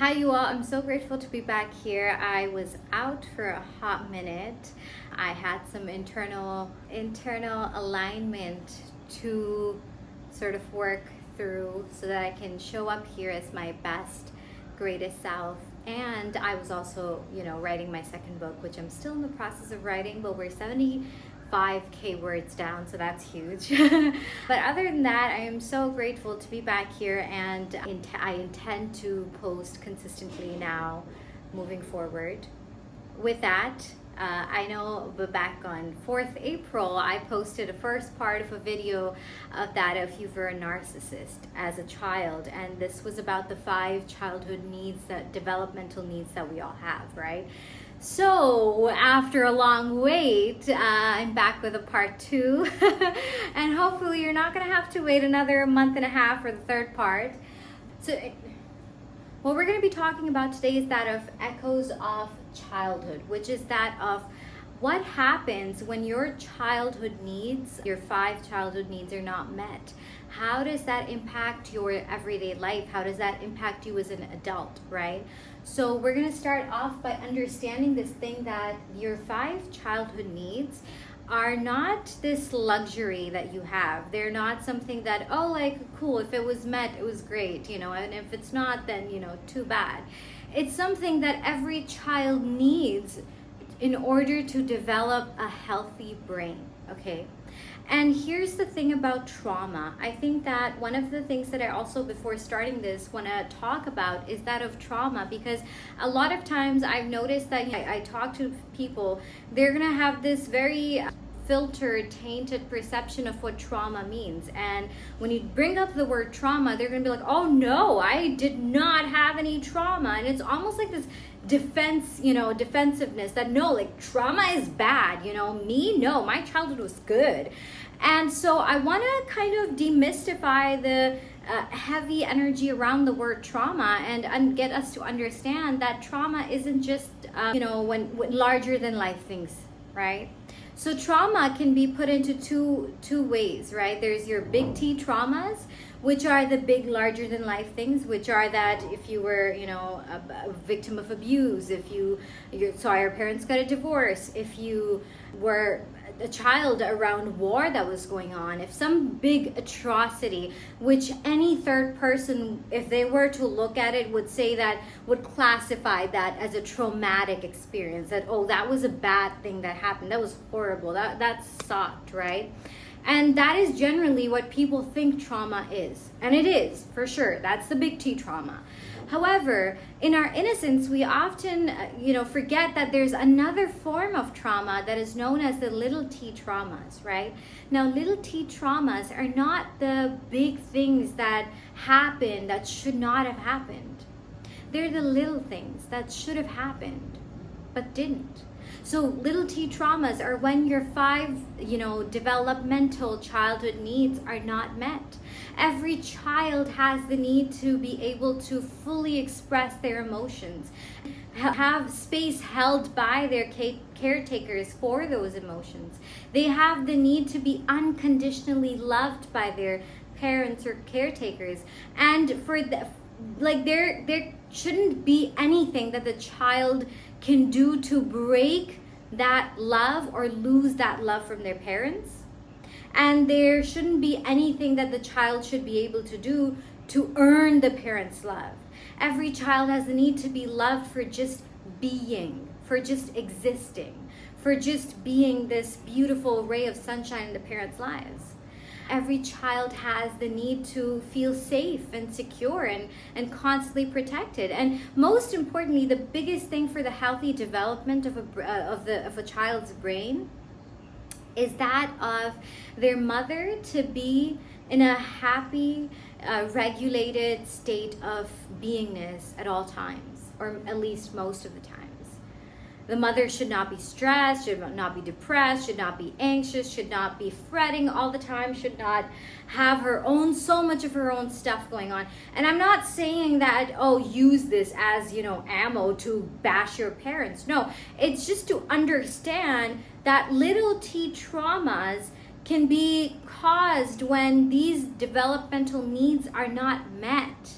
Hi you all, I'm so grateful to be back here. I was out for a hot minute. I had some internal alignment to sort of work through so that I can show up here as my best, greatest self. And I was also, writing my second book, which I'm still in the process of writing, but we're 75K words down, so that's huge. But other than that, I am so grateful to be back here, and I intend to post consistently now moving forward. With that, I know, but back on 4th April, I posted a first part of a video of that if you were a narcissist as a child, and this was about the 5 childhood needs, that developmental needs that we all have, right? So after a long wait, I'm back with a part 2, and hopefully you're not going to have to wait another month and a half for the third part. So what we're going to be talking about today is that of echoes of childhood, which is that of what happens when your childhood needs, your 5 childhood needs, are not met. How does that impact your everyday life? How does that impact you as an adult, right? So we're going to start off by understanding this thing that your 5 childhood needs are not this luxury that you have. They're not something that, oh, like, cool, if it was met, it was great, and if it's not, then, too bad. It's something that every child needs in order to develop a healthy brain, okay? And here's the thing about trauma. I think that one of the things that I also, before starting this, want to talk about is that of trauma, because a lot of times I've noticed that I talk to people, they're going to have this very filtered, tainted perception of what trauma means. And when you bring up the word trauma, they're going to be like, oh no, I did not have any trauma. And it's almost like this defensiveness that no, like, trauma is bad, me, no, my childhood was good. And so I want to kind of demystify the heavy energy around the word trauma and get us to understand that trauma isn't just, when larger than life things, right? So trauma can be put into two ways, right? There's your big T traumas, which are the big, larger than life things, which are that if you were, a victim of abuse, if you saw your parents got a divorce, if you were a child around war that was going on, if some big atrocity, which any third person, if they were to look at it, would classify that as a traumatic experience, that, oh, that was a bad thing that happened, that was horrible, that sucked, right? And that is generally what people think trauma is. And it is, for sure. That's the big T trauma. However, in our innocence, we often, forget that there's another form of trauma that is known as the little T traumas, right? Now, little T traumas are not the big things that happen that should not have happened. They're the little things that should have happened, but didn't. So little T traumas are when your 5, developmental childhood needs are not met. Every child has the need to be able to fully express their emotions, have space held by their caretakers for those emotions. They have the need to be unconditionally loved by their parents or caretakers. And there shouldn't be anything that the child can do to break that love or lose that love from their parents. And there shouldn't be anything that the child should be able to do to earn the parents' love. Every child has the need to be loved for just being, for just existing, for just being this beautiful ray of sunshine in the parents' lives. Every child has the need to feel safe and secure and constantly protected. And most importantly, the biggest thing for the healthy development of a child's brain is that of their mother to be in a happy, regulated state of beingness at all times, or at least most of the times. The mother should not be stressed, should not be depressed, should not be anxious, should not be fretting all the time, should not have so much of her own stuff going on. And I'm not saying that, use this as, ammo to bash your parents. No, it's just to understand that little T traumas can be caused when these developmental needs are not met.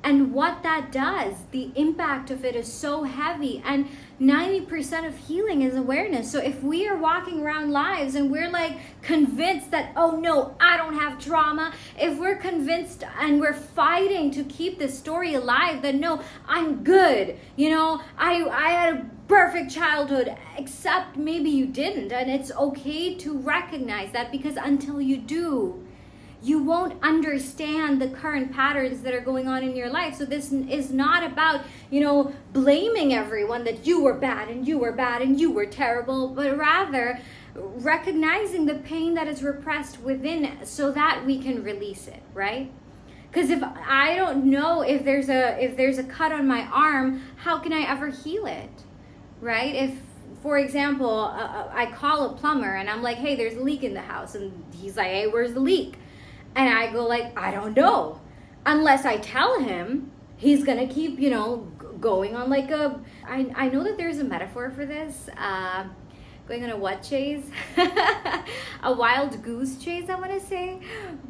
And what that does, the impact of it is so heavy. And 90% of healing is awareness. So if we are walking around lives and we're like convinced that, oh no, I don't have trauma, if we're convinced and we're fighting to keep this story alive that no, I'm good, I had a perfect childhood, except maybe you didn't. And it's okay to recognize that, because until you do, you won't understand the current patterns that are going on in your life. So this is not about, blaming everyone that you were bad and you were bad and you were terrible, but rather recognizing the pain that is repressed within so that we can release it, right? Because if I don't know if there's a cut on my arm, how can I ever heal it, right? If, for example, I call a plumber and I'm like, hey, there's a leak in the house, and he's like, hey, where's the leak? And I go like, I don't know. Unless I tell him, he's going to keep, going on like I know that there's a metaphor for this. Going on a what chase? A wild goose chase, I want to say.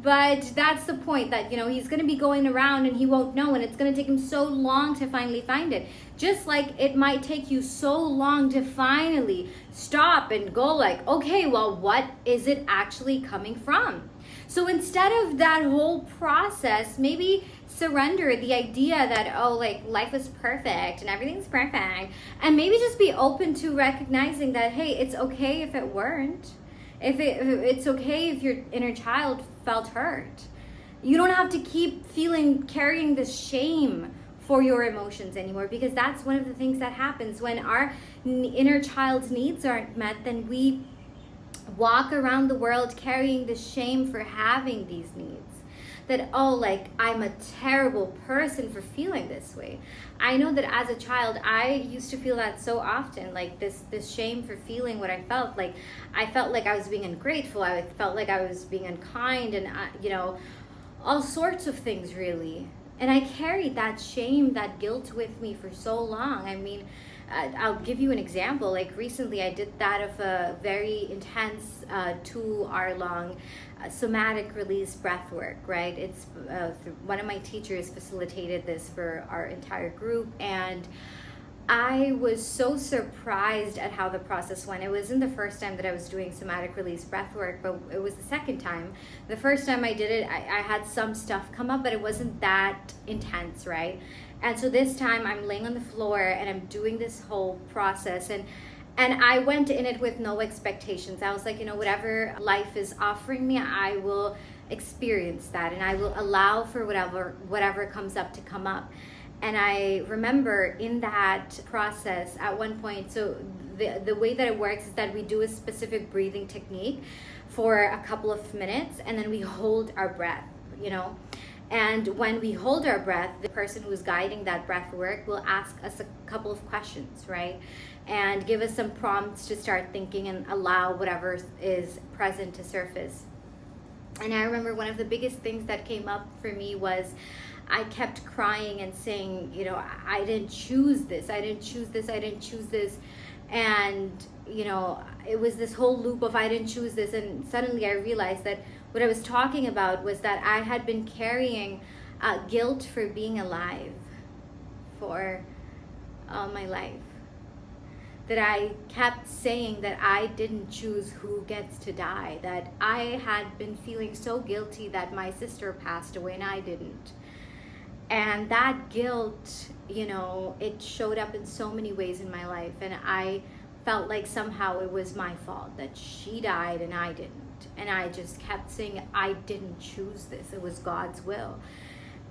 But that's the point, that, he's going to be going around and he won't know. And it's going to take him so long to finally find it. Just like it might take you so long to finally stop and go like, okay, well, what is it actually coming from? So instead of that whole process, maybe surrender the idea that, oh, like life is perfect and everything's perfect. And maybe just be open to recognizing that, hey, it's okay if it weren't. It's okay if your inner child felt hurt. You don't have to keep carrying this shame for your emotions anymore, because that's one of the things that happens when our inner child's needs aren't met. Then we walk around the world carrying the shame for having these needs. That, oh, like, I'm a terrible person for feeling this way. I know that as a child, I used to feel that so often, like this shame for feeling what I felt. Like, I felt like I was being ungrateful. I felt like I was being unkind, and, all sorts of things, really. And I carried that shame, that guilt with me for so long. I mean, I'll give you an example. Like recently I did that of a very intense 2-hour-long somatic release breath work, right? It's one of my teachers facilitated this for our entire group, and I was so surprised at how the process went. It wasn't the first time that I was doing somatic release breath work, but it was the second time. The first time I did it, I had some stuff come up, but it wasn't that intense, right? And so this time I'm laying on the floor and I'm doing this whole process, and I went in it with no expectations. I was like, whatever life is offering me, I will experience that, and I will allow for whatever comes up to come up. And I remember in that process at one point, so the way that it works is that we do a specific breathing technique for a couple of minutes, and then we hold our breath, And when we hold our breath, the person who's guiding that breath work will ask us a couple of questions, right? And give us some prompts to start thinking and allow whatever is present to surface. And I remember one of the biggest things that came up for me was I kept crying and saying, I didn't choose this. I didn't choose this. I didn't choose this. And, it was this whole loop of I didn't choose this. And suddenly I realized that what I was talking about was that I had been carrying guilt for being alive for all my life. That I kept saying that I didn't choose who gets to die. That I had been feeling so guilty that my sister passed away and I didn't. And that guilt, it showed up in so many ways in my life. And I felt like somehow it was my fault that she died and I didn't. And I just kept saying I didn't choose this. It was God's will.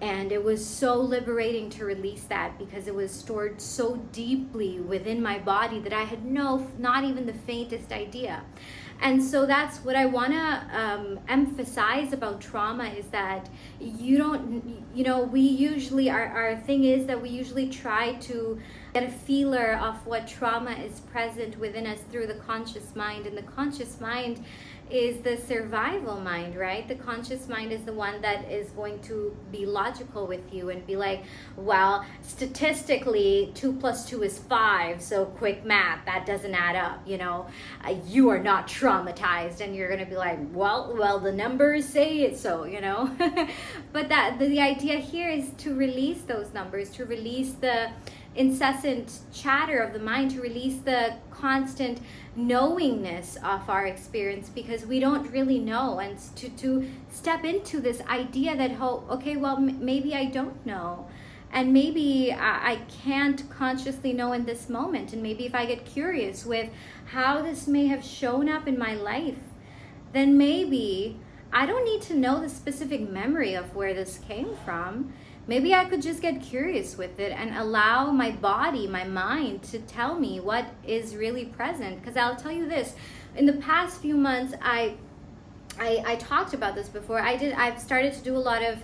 And it was so liberating to release that, because it was stored so deeply within my body that I had not even the faintest idea. And so that's what I want to emphasize about trauma, is that we usually, our thing is that we usually try to get a feeler of what trauma is present within us through the conscious mind. And the conscious mind is the survival mind, right? The conscious mind is the one that is going to be logical with you and be like, well, statistically 2 plus 2 is 5, so quick math, that doesn't add up, you are not traumatized, and you're going to be like, well the numbers say it, so but that the idea here is to release those numbers, to release the incessant chatter of the mind, to release the constant knowingness of our experience, because we don't really know, and to step into this idea that, okay, well, maybe I don't know, and maybe I can't consciously know in this moment, and maybe if I get curious with how this may have shown up in my life, then maybe I don't need to know the specific memory of where this came from. Maybe I could just get curious with it and allow my body, my mind, to tell me what is really present. Because I'll tell you this, in the past few months, I talked about this before. I've started to do a lot of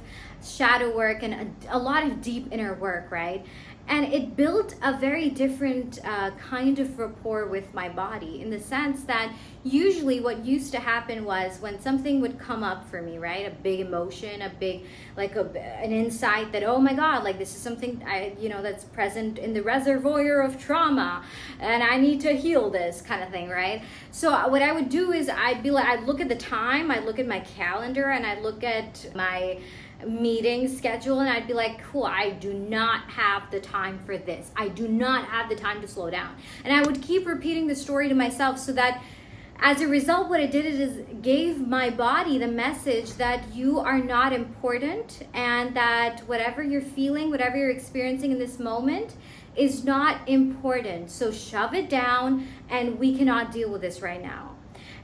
shadow work and a lot of deep inner work, right? And it built a very different kind of rapport with my body, in the sense that usually what used to happen was when something would come up for me, right? A big emotion, a big, an insight that, oh my God, this is something that's present in the reservoir of trauma, and I need to heal this kind of thing, right? So what I would do is I'd look at the time, I'd look at my calendar, and I'd look at my meeting schedule, and I'd be like, cool, I do not have the time for this. I do not have the time to slow down. And I would keep repeating the story to myself, so that as a result, what it did is gave my body the message that you are not important, and that whatever you're feeling, whatever you're experiencing in this moment is not important. So shove it down, and we cannot deal with this right now.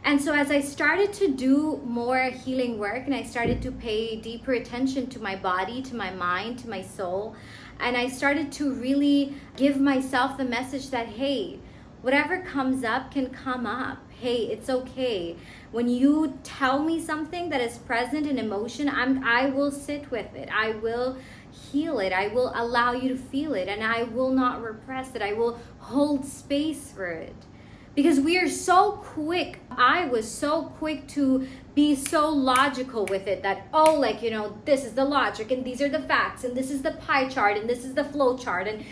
And so as I started to do more healing work, and I started to pay deeper attention to my body, to my mind, to my soul, and I started to really give myself the message that, hey, whatever comes up can come up. Hey, it's okay. When you tell me something that is present in emotion, I will sit with it. I will heal it. I will allow you to feel it, and I will not repress it. I will hold space for it. Because we are so quick, I was so quick to be so logical with it that, this is the logic, and these are the facts, and this is the pie chart, and this is the flow chart, and,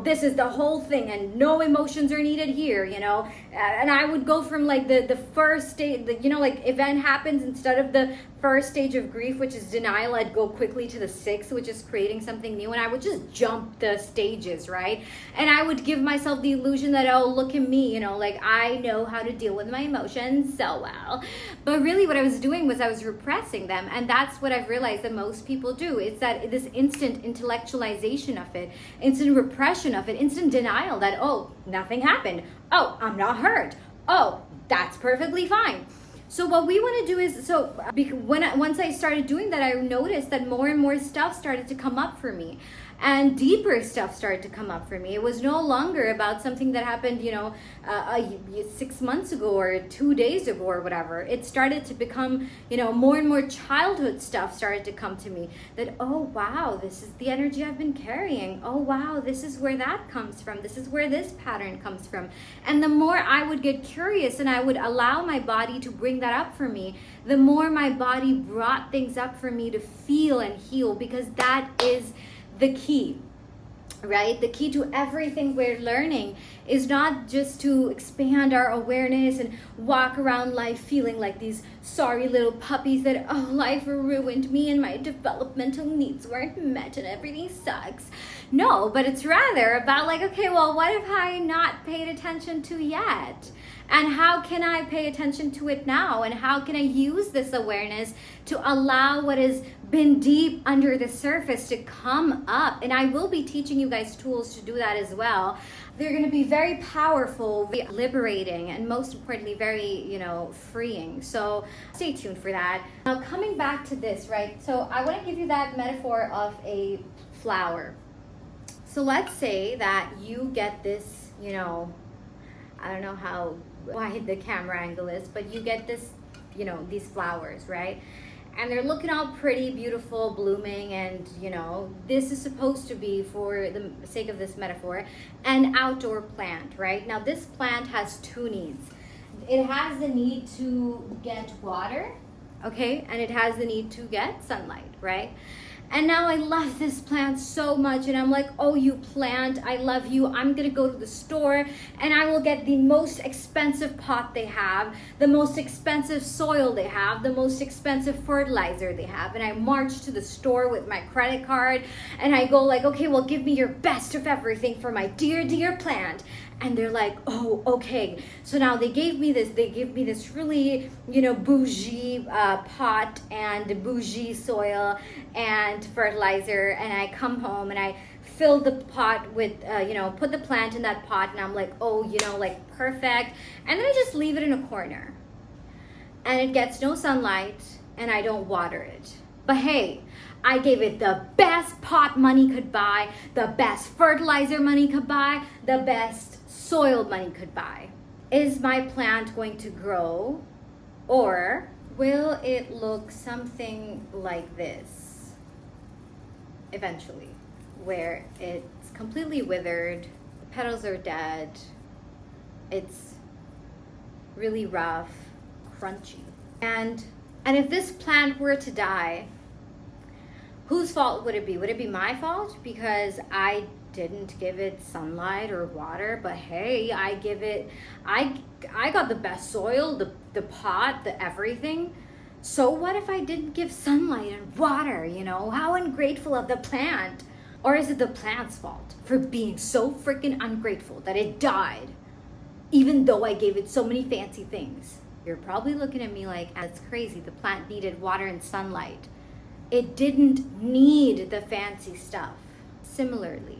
this is the whole thing, and no emotions are needed here, and I would go from the first stage, event happens, instead of the first stage of grief, which is denial, I'd go quickly to the sixth, which is creating something new, and I would just jump the stages, right? And I would give myself the illusion that, oh, look at me, I know how to deal with my emotions so well. But really what I was doing was I was repressing them, and that's what I've realized that most people do. It's that this instant intellectualization of it, instant repression of it, instant denial that, oh, nothing happened. Oh, I'm not hurt. Oh, that's perfectly fine. So what we want to do is, once I started doing that, I noticed that more and more stuff started to come up for me, and deeper stuff started to come up for me. It was no longer about something that happened, 6 months ago or 2 days ago or whatever. It started to become, more and more childhood stuff started to come to me. That, oh wow, this is the energy I've been carrying. Oh wow, this is where that comes from. This is where this pattern comes from. And the more I would get curious and I would allow my body to bring that up for me, the more my body brought things up for me to feel and heal, because that is the key, right? The key to everything we're learning is not just to expand our awareness and walk around life feeling like these sorry little puppies that, oh, life ruined me and my developmental needs weren't met and everything sucks. No, but it's rather about okay, well, what have I not paid attention to yet? And how can I pay attention to it now? And how can I use this awareness to allow what has been deep under the surface to come up? And I will be teaching you guys tools to do that as well. They're going to be very powerful, very liberating, and most importantly, very, freeing. So stay tuned for that. Now, coming back to this, right? So I want to give you that metaphor of a flower. So let's say that you get this, I don't know how wide the camera angle is, but you get this, these flowers, right? And they're looking all pretty, beautiful, blooming, and, this is supposed to be, for the sake of this metaphor, an outdoor plant, right? Now, this plant has two needs. it has the need to get water, okay, and it has the need to get sunlight, right? And now I love this plant so much, and I'm like, oh, you plant, I love you. I'm gonna go to the store and I will get the most expensive pot they have, the most expensive soil they have, the most expensive fertilizer they have. And I march to the store with my credit card and I go like, okay, well, give me your best of everything for my dear, dear plant. And they're like, oh, okay. So now they give me this really, bougie pot and bougie soil and fertilizer. And I come home and I fill the pot with, put the plant in that pot. And I'm like, oh, like perfect. And then I just leave it in a corner. And it gets no sunlight and I don't water it. But hey, I gave it the best pot money could buy, the best fertilizer money could buy, the best soil money could buy. Is my plant going to grow, or will it look something like this eventually, where it's completely withered, the petals are dead, it's really rough, crunchy. And if this plant were to die, whose fault would it be? Would it be my fault because I didn't give it sunlight or water? But hey, I got the best soil, the pot, the everything. So what if I didn't give sunlight and water? How ungrateful of the plant. Or is it the plant's fault for being so freaking ungrateful that it died, even though I gave it so many fancy things? You're probably looking at me like, that's crazy. The plant needed water and sunlight. It didn't need the fancy stuff. Similarly,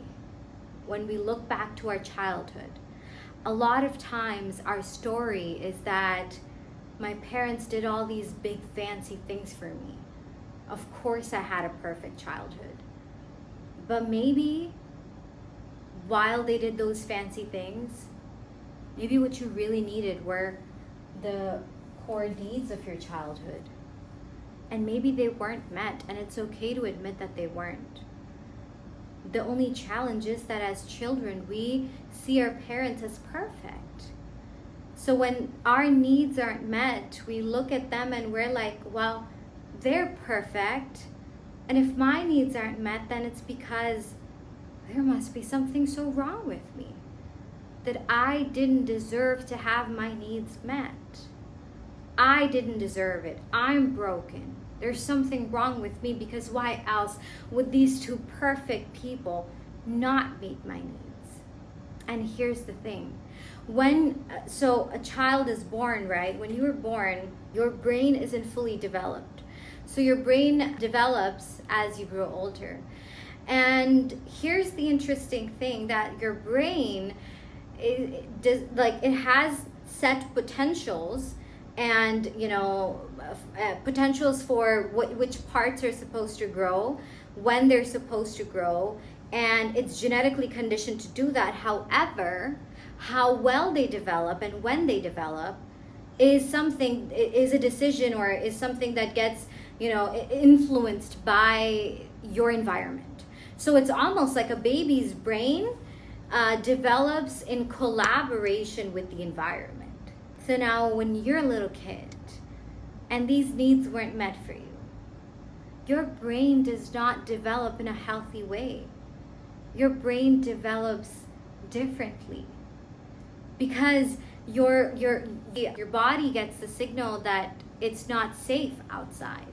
when we look back to our childhood, a lot of times our story is that my parents did all these big fancy things for me. Of course I had a perfect childhood. But maybe while they did those fancy things, maybe what you really needed were the core needs of your childhood. And maybe they weren't met, and it's okay to admit that they weren't. The only challenge is that as children, we see our parents as perfect. So when our needs aren't met, we look at them and we're like, well, they're perfect. And if my needs aren't met, then it's because there must be something so wrong with me that I didn't deserve to have my needs met. I didn't deserve it. I'm broken. There's something wrong with me, because why else would these two perfect people not meet my needs? And here's the thing. So a child is born, right? When you were born, your brain isn't fully developed. So your brain develops as you grow older. And here's the interesting thing, that your brain, it has set potentials, and potentials for which parts are supposed to grow, when they're supposed to grow, and it's genetically conditioned to do that. However, how well they develop and when they develop is a decision, or is something that gets influenced by your environment. So it's almost like a baby's brain develops in collaboration with the environment. So now when you're a little kid and these needs weren't met for you, your brain does not develop in a healthy way. Your brain develops differently because your body gets the signal that it's not safe outside.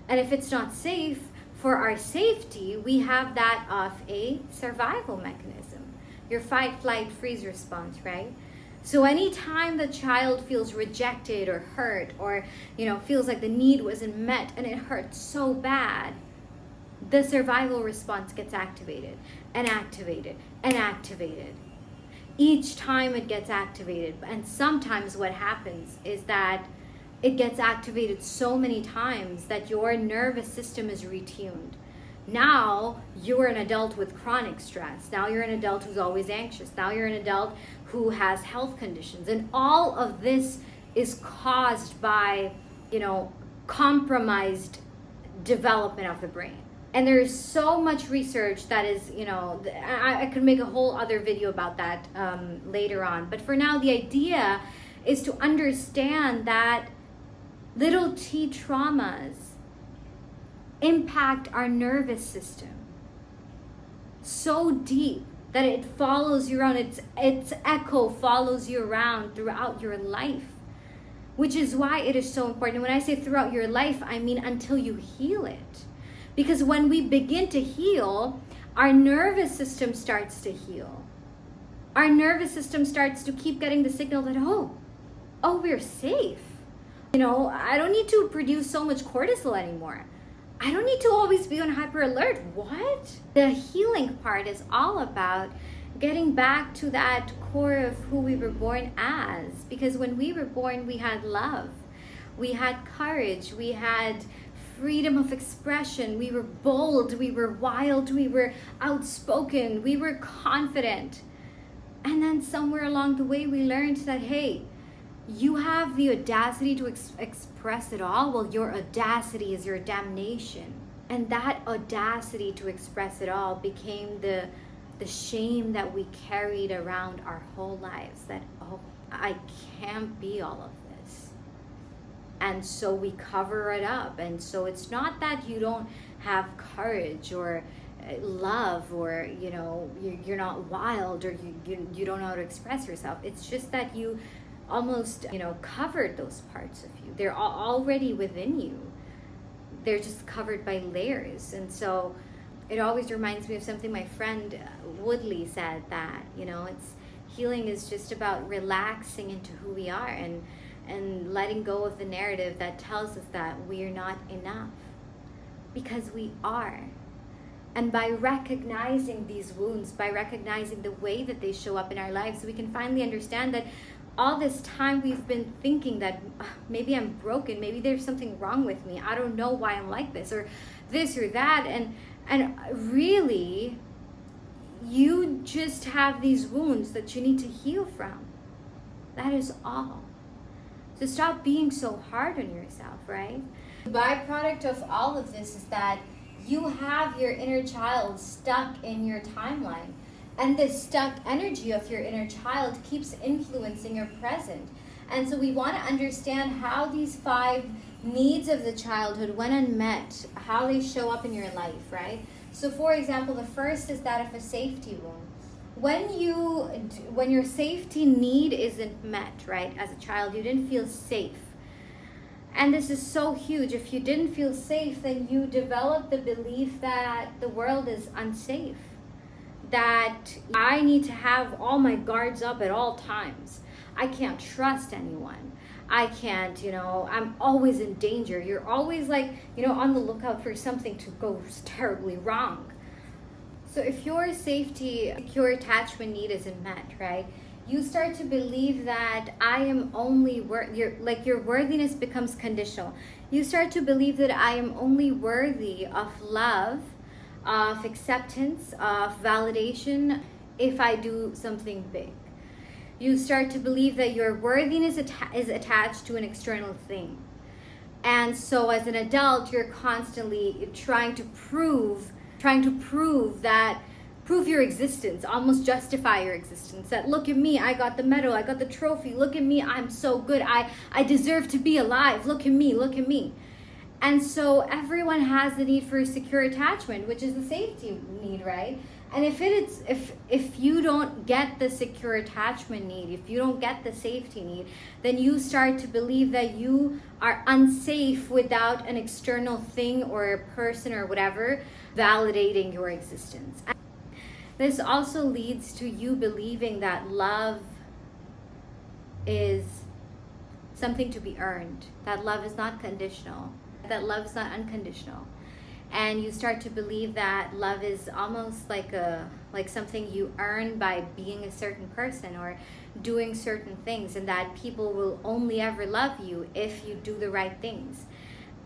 And if it's not safe, for our safety, we have that of a survival mechanism, your fight, flight, freeze response, right? So anytime the child feels rejected or hurt, or feels like the need wasn't met and it hurts so bad, the survival response gets activated and activated and activated. Each time it gets activated. And sometimes what happens is that it gets activated so many times that your nervous system is retuned. Now you're an adult with chronic stress. Now you're an adult who's always anxious. Now you're an adult who has health conditions. And all of this is caused by, compromised development of the brain. And there's so much research that is, I could make a whole other video about that later on. But for now, the idea is to understand that little t traumas impact our nervous system so deep that it follows you around. Its echo follows you around throughout your life, which is why it is so important. When I say throughout your life, I mean until you heal it. Because when we begin to heal, our nervous system starts to heal. Our nervous system starts to keep getting the signal that, oh, we're safe. I don't need to produce so much cortisol anymore. I don't need to always be on hyper alert. What? The healing part is all about getting back to that core of who we were born as. Because when we were born, we had love, we had courage, we had freedom of expression, we were bold, we were wild, we were outspoken, we were confident. And then somewhere along the way, we learned that, hey, you have the audacity to express it all. Well, your audacity is your damnation. And that audacity to express it all became the shame that we carried around our whole lives. That, oh, I can't be all of this. And so we cover it up. And so it's not that you don't have courage or love, or you're not wild, or you don't know how to express yourself. It's just that you almost covered those parts of you. They're already within you. They're just covered by layers. And so it always reminds me of something my friend Woodley said, that it's healing is just about relaxing into who we are and letting go of the narrative that tells us that we are not enough, because we are. And by recognizing these wounds, by recognizing the way that they show up in our lives, we can finally understand that all this time we've been thinking that maybe I'm broken, maybe there's something wrong with me, I don't know why I'm like this or that, and really you just have these wounds that you need to heal from. That is all. So stop being so hard on yourself, right? The byproduct of all of this is that you have your inner child stuck in your timeline. And this stuck energy of your inner child keeps influencing your present. And so we want to understand how these 5 needs of the childhood, when unmet, how they show up in your life, right? So for example, the first is that of a safety wound. When your safety need isn't met, right, as a child, you didn't feel safe. And this is so huge. If you didn't feel safe, then you develop the belief that the world is unsafe, that I need to have all my guards up at all times. I can't trust anyone. I can't, I'm always in danger. You're always on the lookout for something to go terribly wrong. So if your safety, secure attachment need isn't met, right, you start to believe that I am only your worthiness becomes conditional. You start to believe that I am only worthy of love, of acceptance, of validation if I do something big. You start to believe that your worthiness is attached to an external thing. And so as an adult, you're constantly trying to prove your existence, almost justify your existence. That look at me, I got the medal, I got the trophy, look at me, I'm so good, I deserve to be alive, look at me. And so everyone has the need for a secure attachment, which is the safety need, right? And if you don't get the secure attachment need, if you don't get the safety need, then you start to believe that you are unsafe without an external thing or a person or whatever validating your existence. This also leads to you believing that love is something to be earned, that love is not conditional, that love is not unconditional. And you start to believe that love is almost like something you earn by being a certain person or doing certain things, and that people will only ever love you if you do the right things.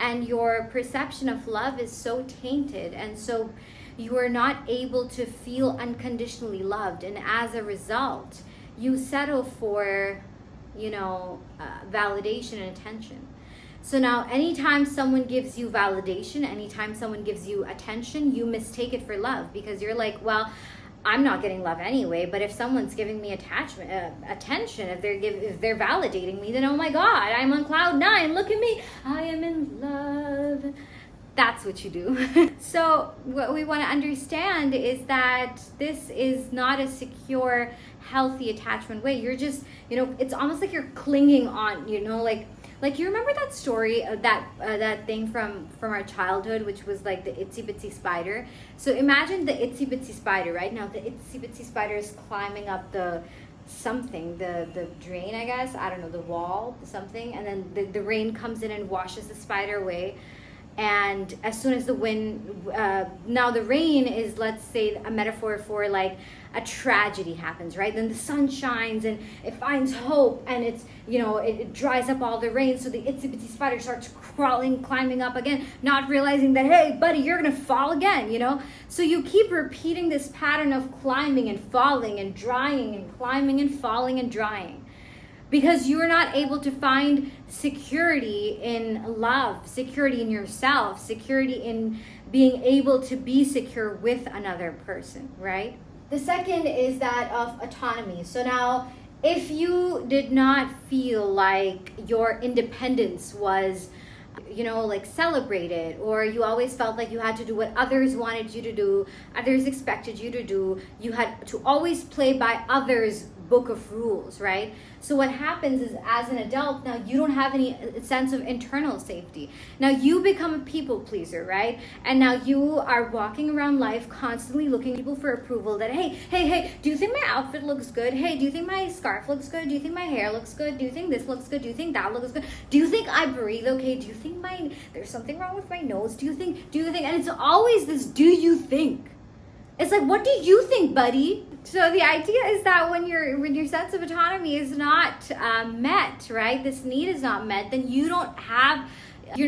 And your perception of love is so tainted, and so you are not able to feel unconditionally loved, and as a result you settle for validation and attention. So now anytime someone gives you validation, anytime someone gives you attention, you mistake it for love, because you're like, well, I'm not getting love anyway, but if someone's giving me attention, if they're validating me, then oh my God, I'm on cloud 9. Look at me, I am in love. That's what you do. So what we want to understand is that this is not a secure, healthy attachment way. You're just, it's almost like you're clinging on, like you remember that story, that thing from our childhood, which was like the itsy bitsy spider. So imagine the itsy bitsy spider, right? Now the itsy bitsy spider is climbing up the drain, I guess. I don't know, the wall, something. And then the rain comes in and washes the spider away. And as soon as the wind, now the rain is, let's say, a metaphor for like a tragedy happens, right? Then the sun shines and it finds hope, and it's, it dries up all the rain. So the itsy bitsy spider starts climbing up again, not realizing that, hey, buddy, you're going to fall again, So you keep repeating this pattern of climbing and falling and drying and climbing and falling and drying. Because you're not able to find security in love, security in yourself, security in being able to be secure with another person, right? The second is that of autonomy. So now, if you did not feel like your independence was, like celebrated, or you always felt like you had to do what others wanted you to do, others expected you to do, you had to always play by others' book of rules, right? So what happens is, as an adult, now you don't have any sense of internal safety. Now you become a people pleaser, right? And now you are walking around life constantly looking at people for approval that, hey, do you think my outfit looks good? Hey, do you think my scarf looks good? Do you think my hair looks good? Do you think this looks good? Do you think that looks good? Do you think I breathe okay? Do you think there's something wrong with my nose? Do you think? And it's always this, do you think? It's like, what do you think, buddy? So the idea is that when your sense of autonomy is not met, right? This need is not met, then you're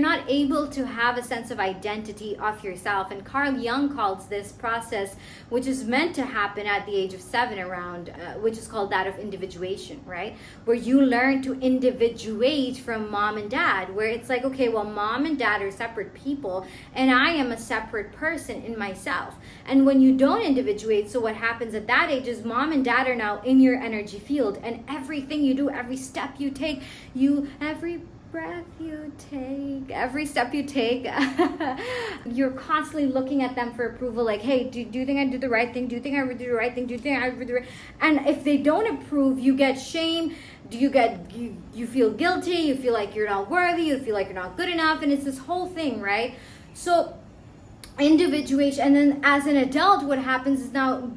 not able to have a sense of identity of yourself. And Carl Jung calls this process, which is meant to happen at the age of 7 around, which is called that of individuation, right? Where you learn to individuate from mom and dad, where it's like, okay, well, mom and dad are separate people, and I am a separate person in myself. And when you don't individuate, so what happens at that age is mom and dad are now in your energy field, and everything you do, every step you take, every breath you take, every step you take, you're constantly looking at them for approval, like, hey, do you think I did the right thing? Do you think I would do the right thing? Do you think I would do the right? And if they don't approve, you get shame. You feel guilty, you feel like you're not worthy, you feel like you're not good enough, and it's this whole thing, right? So individuation. And then as an adult, what happens is now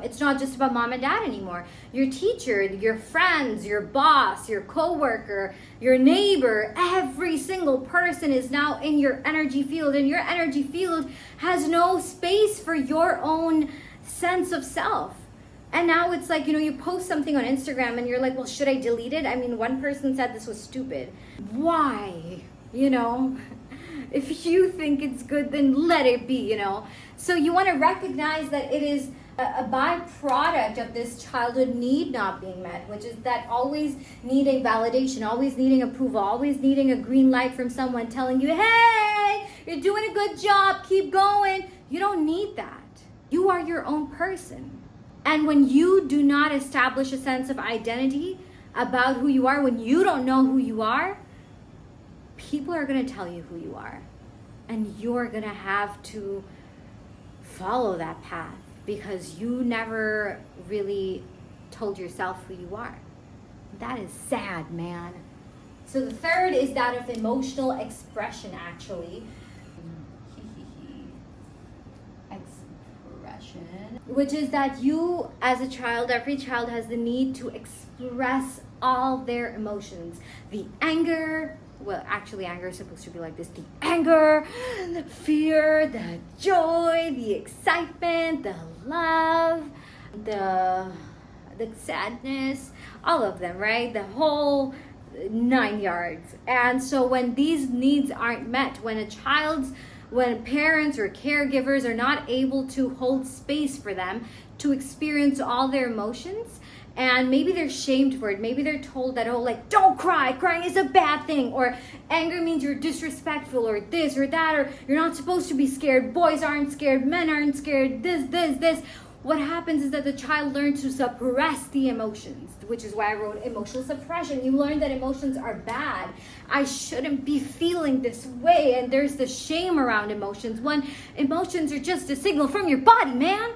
it's not just about mom and dad anymore. Your teacher, your friends, your boss, your coworker, your neighbor, every single person is now in your energy field, and your energy field has no space for your own sense of self. And now it's like, you post something on Instagram and you're like, well, should I delete it? I mean, one person said this was stupid. Why? If you think it's good, then let it be, So you want to recognize that it is a byproduct of this childhood need not being met, which is that always needing validation, always needing approval, always needing a green light from someone telling you, hey, you're doing a good job, keep going. You don't need that. You are your own person. And when you do not establish a sense of identity about who you are, when you don't know who you are, people are going to tell you who you are, and you're going to have to follow that path because you never really told yourself who you are. That is sad, man. So the third is that of emotional expression, actually. Expression. Which is that you, as a child, every child has the need to express all their emotions. The anger, well, actually, anger is supposed to be like this. The anger, the fear, the joy, the excitement, the love, the sadness, all of them, right? The whole 9 yards. And so when these needs aren't met, when parents or caregivers are not able to hold space for them to experience all their emotions, and maybe they're shamed for it. Maybe they're told that, don't cry. Crying is a bad thing. Or anger means you're disrespectful, or this or that, or you're not supposed to be scared. Boys aren't scared. Men aren't scared. This. what happens is that the child learns to suppress the emotions, which is why I wrote emotional suppression. You learn that emotions are bad. I shouldn't be feeling this way. And there's the shame around emotions, when emotions are just a signal from your body, man.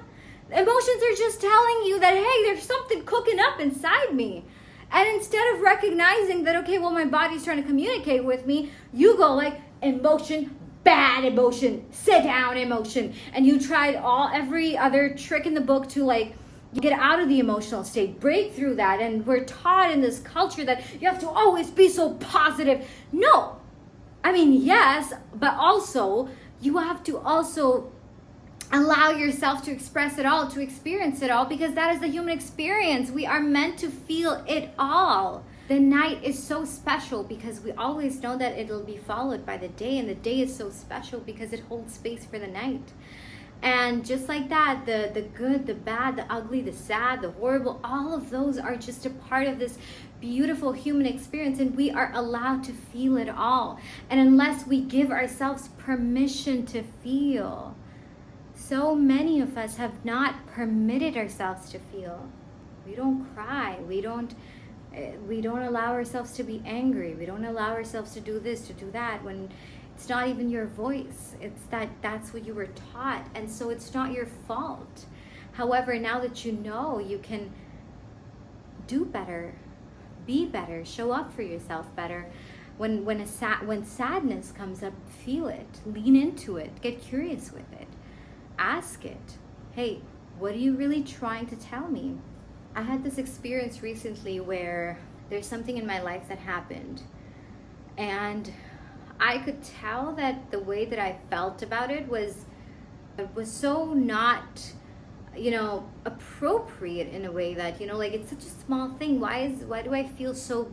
Emotions are just telling you that, hey, there's something cooking up inside me. And instead of recognizing that, okay, well, my body's trying to communicate with me, you go like, emotion, bad emotion, sit down emotion. And you tried every other trick in the book to like get out of the emotional state, break through that. And we're taught in this culture that you have to always be so positive. No, I mean, yes, but also you have to also allow yourself to express it all, to experience it all, because that is the human experience. We are meant to feel it all. The night is so special because we always know that it'll be followed by the day, and the day is so special because it holds space for the night. And just like that, the good, the bad, the ugly, the sad, the horrible, all of those are just a part of this beautiful human experience, and we are allowed to feel it all. And unless we give ourselves permission to feel, so many of us have not permitted ourselves to feel. We don't cry. We don't allow ourselves to be angry. We don't allow ourselves to do this, to do that, when it's not even your voice. It's that's what you were taught. And so it's not your fault. However, now that you know, you can do better, be better, show up for yourself better. When sadness comes up, feel it, lean into it, get curious with it. Ask it, hey, what are you really trying to tell me? I had this experience recently where there's something in my life that happened, and I could tell that the way that I felt about it was so not, appropriate in a way that, like, it's such a small thing. Why do I feel so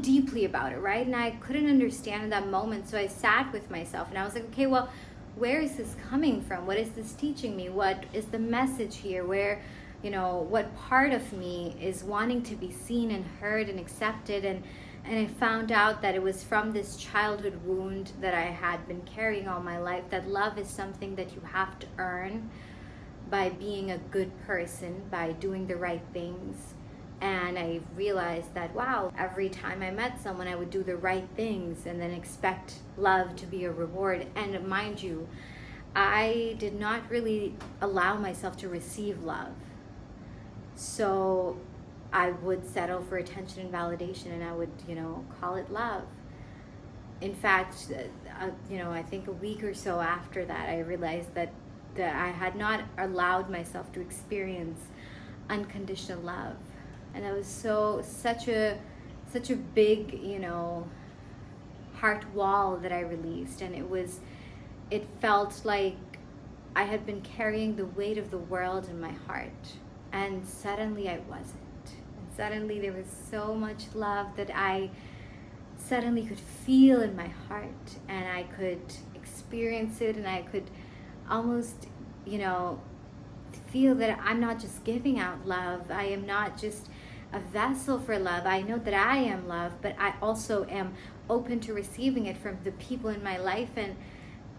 deeply about it, right? And I couldn't understand in that moment, so I sat with myself and I was like, okay, well, where is this coming from? What is this teaching me? What is the message here? Where, what part of me is wanting to be seen and heard and accepted? And I found out that it was from this childhood wound that I had been carrying all my life, that love is something that you have to earn by being a good person, by doing the right things. And I realized that, wow, every time I met someone, I would do the right things and then expect love to be a reward. And mind you, I did not really allow myself to receive love. So I would settle for attention and validation, and I would, call it love. In fact, I think a week or so after that, I realized that I had not allowed myself to experience unconditional love. And that was such a big, heart wall that I released. And it felt like I had been carrying the weight of the world in my heart. And suddenly I wasn't. And suddenly there was so much love that I suddenly could feel in my heart. And I could experience it, and I could almost, feel that I'm not just giving out love. I am not just a vessel for love. I know that I am love, but I also am open to receiving it from the people in my life, and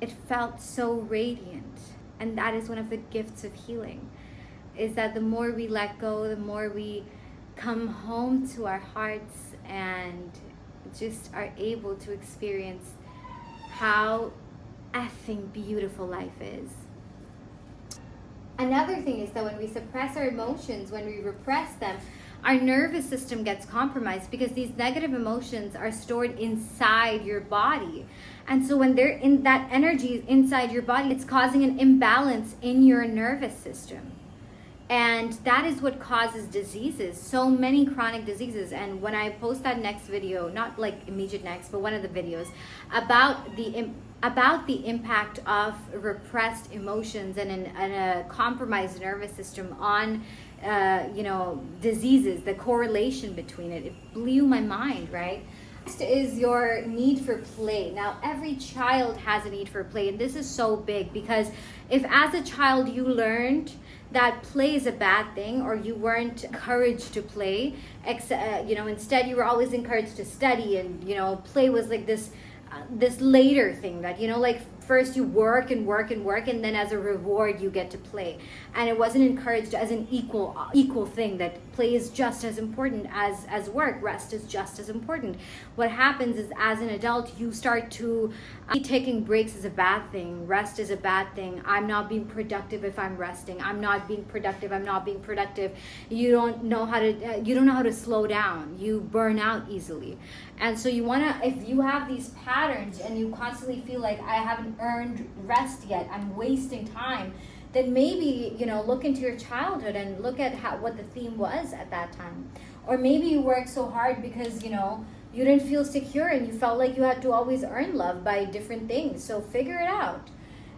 it felt so radiant. And that is one of the gifts of healing, is that the more we let go, the more we come home to our hearts and just are able to experience how effing beautiful life is. Another thing is that when we suppress our emotions, when we repress them, our nervous system gets compromised, because these negative emotions are stored inside your body. And so when they're in, that energy inside your body, it's causing an imbalance in your nervous system. And that is what causes diseases, so many chronic diseases. And when I post that next video, not like immediate next, but one of the videos about the impact of repressed emotions and a compromised nervous system on diseases, the correlation between it blew my mind, right? Next is your need for play. Now, every child has a need for play, and this is so big, because if as a child you learned that play is a bad thing, or you weren't encouraged to play, instead you were always encouraged to study, and play was like this later thing that, like first you work and work and work, and then as a reward you get to play. And it wasn't encouraged as an equal thing, that play is just as important as work, rest is just as important. What happens is, as an adult, you start to taking breaks is a bad thing, rest is a bad thing. I'm not being productive if I'm resting. I'm not being productive. You don't know how to slow down. You burn out easily. And so you want to, if you have these patterns and you constantly feel like I haven't earned rest yet, I'm wasting time, then maybe, look into your childhood and look at what the theme was at that time. Or maybe you worked so hard because, you didn't feel secure and you felt like you had to always earn love by different things. So figure it out.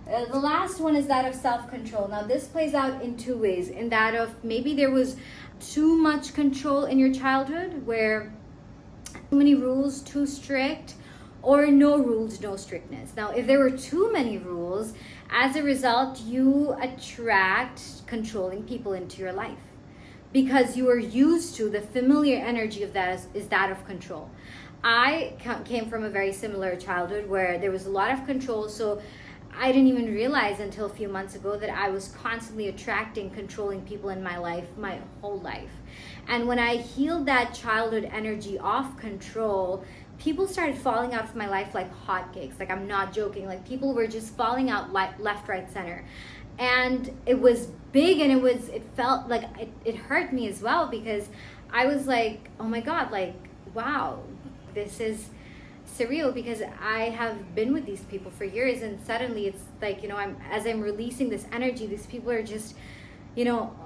The last one is that of self-control. Now this plays out in two ways. In that of maybe there was too much control in your childhood, where too many rules, too strict, or no rules, no strictness. Now, if there were too many rules, as a result, you attract controlling people into your life, because you are used to the familiar energy of that is that of control. I came from a very similar childhood where there was a lot of control, so I didn't even realize until a few months ago that I was constantly attracting controlling people in my life my whole life. And when I healed that childhood energy of control, people started falling out of my life like hotcakes. Like, I'm not joking. Like, people were just falling out left, right, center. And it was big, and it felt like it hurt me as well, because I was like, oh my God, like, wow, this is surreal, because I have been with these people for years, and suddenly it's like, as I'm releasing this energy, these people are just,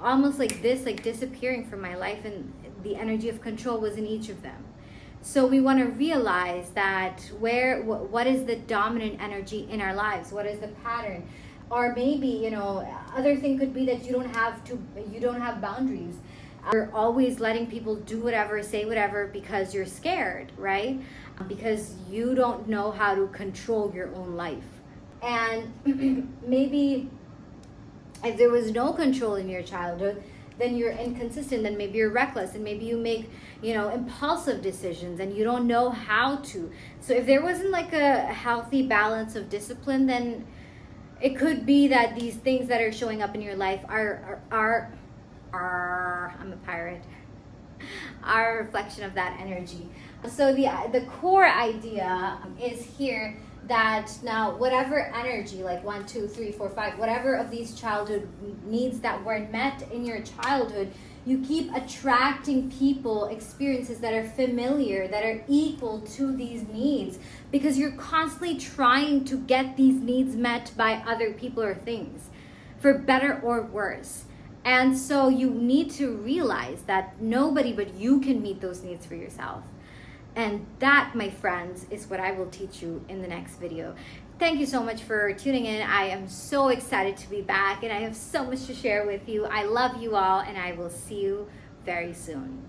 almost like this, like disappearing from my life, and the energy of control was in each of them. So we want to realize that what is the dominant energy in our lives? What is the pattern? Or maybe, other thing could be that you don't have boundaries. You're always letting people do whatever, say whatever, because you're scared, right? Because you don't know how to control your own life. And maybe if there was no control in your childhood, then you're inconsistent, then maybe you're reckless, and maybe you make, impulsive decisions and you don't know how to. So if there wasn't like a healthy balance of discipline, then it could be that these things that are showing up in your life are I'm a pirate, are a reflection of that energy. So the core idea is here that now whatever energy, like 1, 2, 3, 4, 5, whatever of these childhood needs that weren't met in your childhood, you keep attracting people, experiences that are familiar, that are equal to these needs, because you're constantly trying to get these needs met by other people or things, for better or worse. And so you need to realize that nobody but you can meet those needs for yourself. And that, my friends, is what I will teach you in the next video. Thank you so much for tuning in. I am so excited to be back, and I have so much to share with you. I love you all, and I will see you very soon.